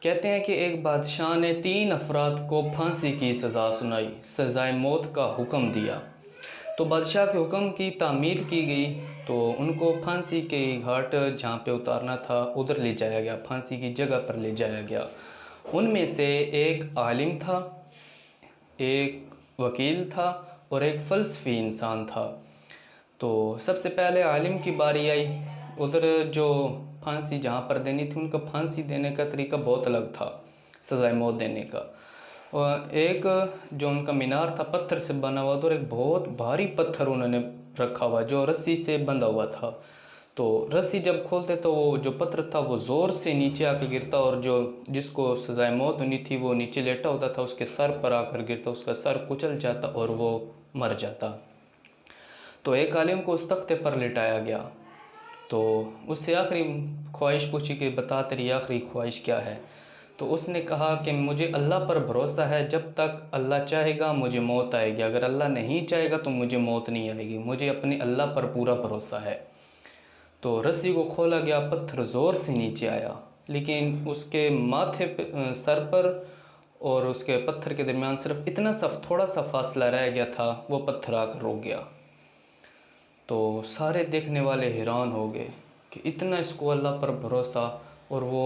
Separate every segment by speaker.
Speaker 1: कहते हैं कि एक बादशाह ने 3 अफराद को फांसी की सज़ा सुनाई, सज़ाए मौत का हुक्म दिया। तो बादशाह के हुक्म की तामील की गई, तो उनको फांसी के घाट जहाँ पे उतारना था उधर ले जाया गया, फांसी की जगह पर ले जाया गया। उनमें से एक आलिम था, एक वकील था और एक फ़लसफ़ी इंसान था। तो सबसे पहले आलिम की बारी आई। उधर जो फांसी जहाँ पर देनी थी, उनका फांसी देने का तरीका बहुत अलग था, सज़ाए मौत देने का। और एक जो उनका मीनार था पत्थर से बना हुआ था और एक बहुत भारी पत्थर उन्होंने रखा हुआ जो रस्सी से बंधा हुआ था। तो रस्सी जब खोलते तो वो जो पत्थर था वो ज़ोर से नीचे आकर गिरता और जो जिसको सज़ाए मौत होनी थी वो नीचे लेटा होता था, उसके सर पर आकर गिरता, उसका सर कुचल जाता और वो मर जाता। तो एक आलिम को उस तख्ते पर लिटाया गया। तो उससे आखिरी ख्वाहिश पूछी कि बता तेरी आखिरी ख्वाहिश क्या है। तो उसने कहा कि मुझे अल्लाह पर भरोसा है, जब तक अल्लाह चाहेगा मुझे मौत आएगी, अगर अल्लाह नहीं चाहेगा तो मुझे मौत नहीं आएगी, मुझे अपने अल्लाह पर पूरा भरोसा है। तो रस्सी को खोला गया, पत्थर ज़ोर से नीचे आया, लेकिन उसके माथे पे सर पर और उसके पत्थर के दरमियान सिर्फ इतना सा थोड़ा सा फासला रह गया था, वो पत्थर आकर रुक गया। तो सारे देखने वाले हैरान हो गए कि इतना इसको अल्लाह पर भरोसा और वो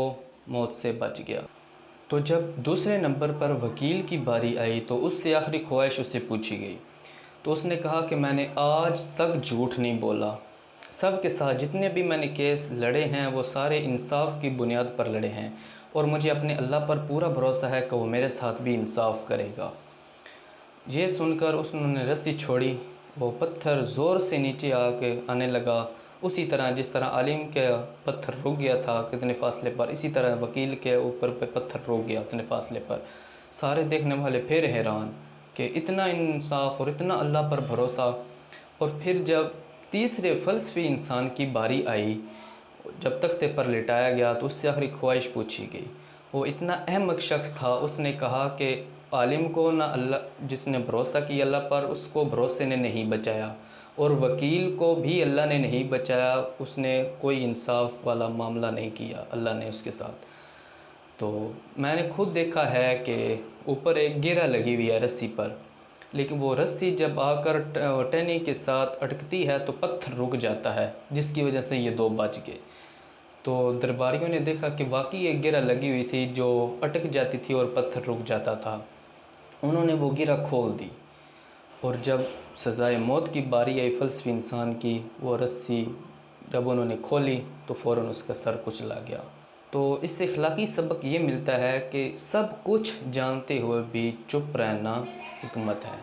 Speaker 1: मौत से बच गया। तो जब दूसरे नंबर पर वकील की बारी आई तो उससे आखिरी ख्वाहिश उससे पूछी गई। तो उसने कहा कि मैंने आज तक झूठ नहीं बोला, सब के साथ जितने भी मैंने केस लड़े हैं वो सारे इंसाफ की बुनियाद पर लड़े हैं और मुझे अपने अल्लाह पर पूरा भरोसा है कि वो मेरे साथ भी इंसाफ करेगा। ये सुनकर उसने रस्सी छोड़ी, वो पत्थर ज़ोर से नीचे आके आने लगा, उसी तरह जिस तरह आलिम के पत्थर रुक गया था कितने फ़ासले पर, इसी तरह वकील के ऊपर पे पत्थर रुक गया उतने फ़ासले पर। सारे देखने वाले फिर हैरान कि इतना इंसाफ और इतना अल्लाह पर भरोसा। और फिर जब तीसरे फ़लसफ़ी इंसान की बारी आई, जब तख्ते पर लिटाया गया तो उससे आखिरी ख्वाहिश पूछी गई। वो इतना अहमक शख्स था, उसने कहा कि आलिम को ना अल्लाह जिसने भरोसा किया अल्लाह पर उसको भरोसे ने नहीं बचाया और वकील को भी अल्लाह ने नहीं बचाया, उसने कोई इंसाफ वाला मामला नहीं किया अल्लाह ने उसके साथ। तो मैंने खुद देखा है कि ऊपर एक गिरा लगी हुई है रस्सी पर, लेकिन वो रस्सी जब आकर टहनी के साथ अटकती है तो पत्थर रुक जाता है, जिसकी वजह से ये दो बच गए। तो दरबारियों ने देखा कि वाकई एक गिरा लगी हुई थी जो अटक जाती थी और पत्थर रुक जाता था। उन्होंने वो गिरा खोल दी और जब सज़ाए मौत की बारी आई फ़लसफ़ी इंसान की, वो रस्सी जब उन्होंने खोली तो फ़ौरन उसका सर कुचला गया। तो इससे अखलाकी सबक ये मिलता है कि सब कुछ जानते हुए भी चुप रहना हिकमत है।